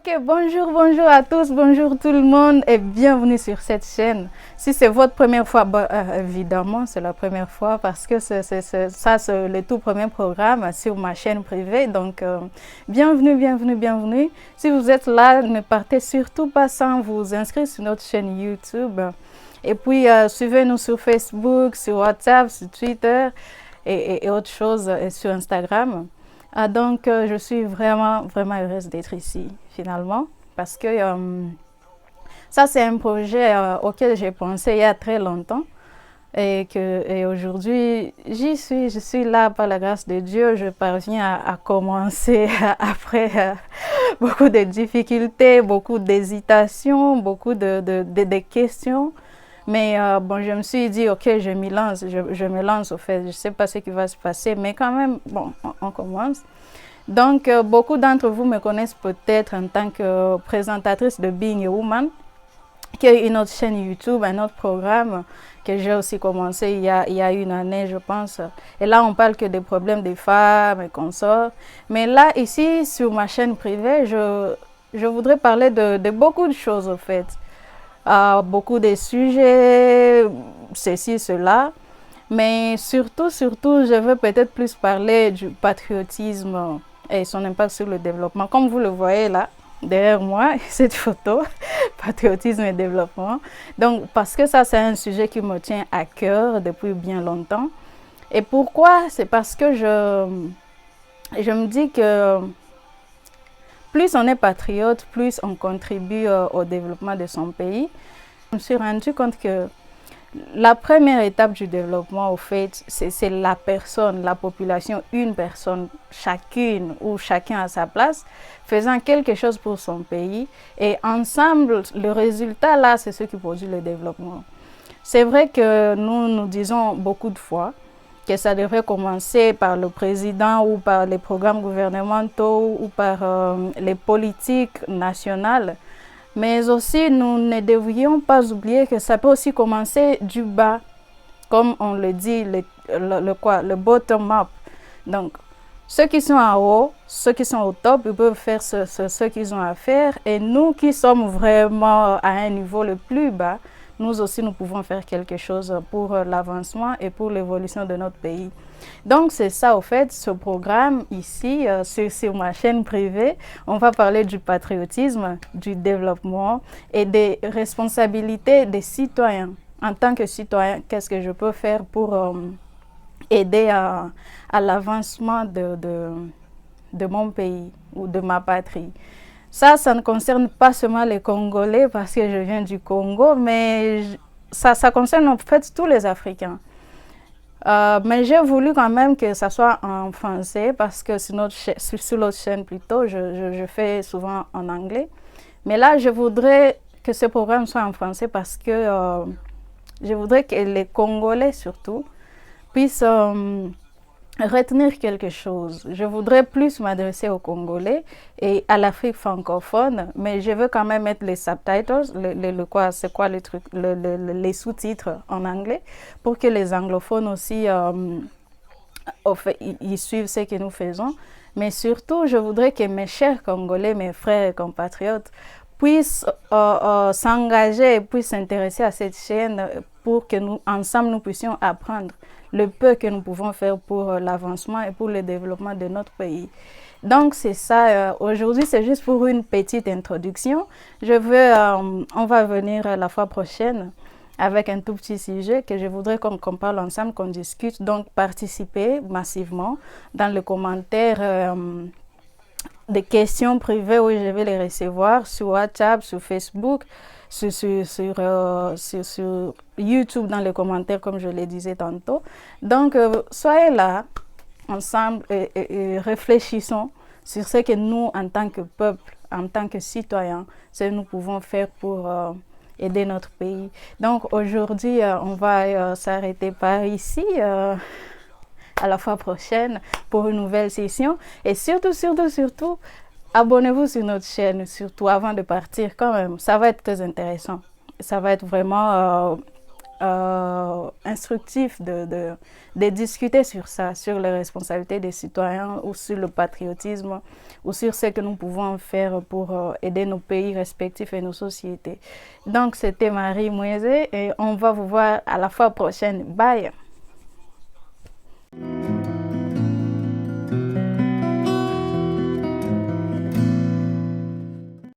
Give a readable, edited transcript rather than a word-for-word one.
Ok, bonjour à tous, bonjour tout le monde et bienvenue sur cette chaîne. Si c'est votre première fois, évidemment c'est la première fois parce que c'est le tout premier programme sur ma chaîne privée. Donc bienvenue. Si vous êtes là, ne partez surtout pas sans vous inscrire sur notre chaîne YouTube. Et puis suivez-nous sur Facebook, sur WhatsApp, sur Twitter et autres choses et sur Instagram. Donc, je suis vraiment heureuse d'être ici, finalement, parce que ça, c'est un projet auquel j'ai pensé il y a très longtemps et aujourd'hui, je suis là par la grâce de Dieu. Je parviens à commencer après beaucoup de difficultés, beaucoup d'hésitations, beaucoup de questions. Mais bon, je me suis dit, ok, je me lance au fait. Je ne sais pas ce qui va se passer, mais quand même, bon, on commence. Donc, beaucoup d'entre vous me connaissent peut-être en tant que présentatrice de Being a Woman, qui est une autre chaîne YouTube, un autre programme que j'ai aussi commencé il y a une année, je pense. Et là, on parle que des problèmes des femmes et consorts. Mais là, ici, sur ma chaîne privée, je voudrais parler de beaucoup de choses, au fait. Beaucoup de sujets, ceci, cela. Mais surtout, je veux peut-être plus parler du patriotisme et son impact sur le développement. Comme vous le voyez là, derrière moi, cette photo, patriotisme et développement. Donc, parce que ça, c'est un sujet qui me tient à cœur depuis bien longtemps. Et pourquoi? C'est parce que je me dis que plus on est patriote, plus on contribue au développement de son pays. Je me suis rendu compte que la première étape du développement, au fait, c'est la personne, la population, une personne, chacune ou chacun à sa place, faisant quelque chose pour son pays. Et ensemble, le résultat là, c'est ce qui produit le développement. C'est vrai que nous disons beaucoup de fois que ça devrait commencer par le président ou par les programmes gouvernementaux ou par les politiques nationales. Mais aussi, nous ne devrions pas oublier que ça peut aussi commencer du bas, comme on le dit, le bottom-up. Donc, ceux qui sont en haut, ceux qui sont au top, ils peuvent faire ce qu'ils ont à faire. Et nous qui sommes vraiment à un niveau le plus bas, nous aussi, nous pouvons faire quelque chose pour l'avancement et pour l'évolution de notre pays. Donc, c'est ça, au fait, ce programme ici, sur ma chaîne privée. On va parler du patriotisme, du développement et des responsabilités des citoyens. En tant que citoyen, qu'est-ce que je peux faire pour aider à l'avancement de mon pays ou de ma patrie? Ça ne concerne pas seulement les Congolais parce que je viens du Congo, mais ça concerne en fait tous les Africains. Mais j'ai voulu quand même que ça soit en français parce que sur l'autre chaîne plutôt, je fais souvent en anglais. Mais là, je voudrais que ce programme soit en français parce que je voudrais que les Congolais surtout puissent retenir quelque chose. Je voudrais plus m'adresser aux Congolais et à l'Afrique francophone, mais je veux quand même mettre les subtitles, les sous-titres en anglais, pour que les anglophones aussi ils suivent ce que nous faisons. Mais surtout, je voudrais que mes chers Congolais, mes frères et compatriotes, puissent s'engager et puissent s'intéresser à cette chaîne pour que nous, ensemble, nous puissions apprendre le peu que nous pouvons faire pour l'avancement et pour le développement de notre pays. Donc, c'est ça. Aujourd'hui, c'est juste pour une petite introduction. On va venir la fois prochaine avec un tout petit sujet que je voudrais qu'on parle ensemble, qu'on discute. Donc, participez massivement dans les commentaires des questions privées où je vais les recevoir sur WhatsApp, sur Facebook, sur YouTube dans les commentaires comme je le disais tantôt. Donc, soyez là ensemble et réfléchissons sur ce que nous, en tant que peuple, en tant que citoyens, ce que nous pouvons faire pour aider notre pays. Donc, aujourd'hui, on va s'arrêter par ici. À la fois prochaine pour une nouvelle session. Et surtout, abonnez-vous sur notre chaîne, surtout avant de partir quand même. Ça va être très intéressant. Ça va être vraiment instructif de discuter sur ça, sur les responsabilités des citoyens ou sur le patriotisme ou sur ce que nous pouvons faire pour aider nos pays respectifs et nos sociétés. Donc, c'était Marie Mouezé et on va vous voir à la fois prochaine. Bye!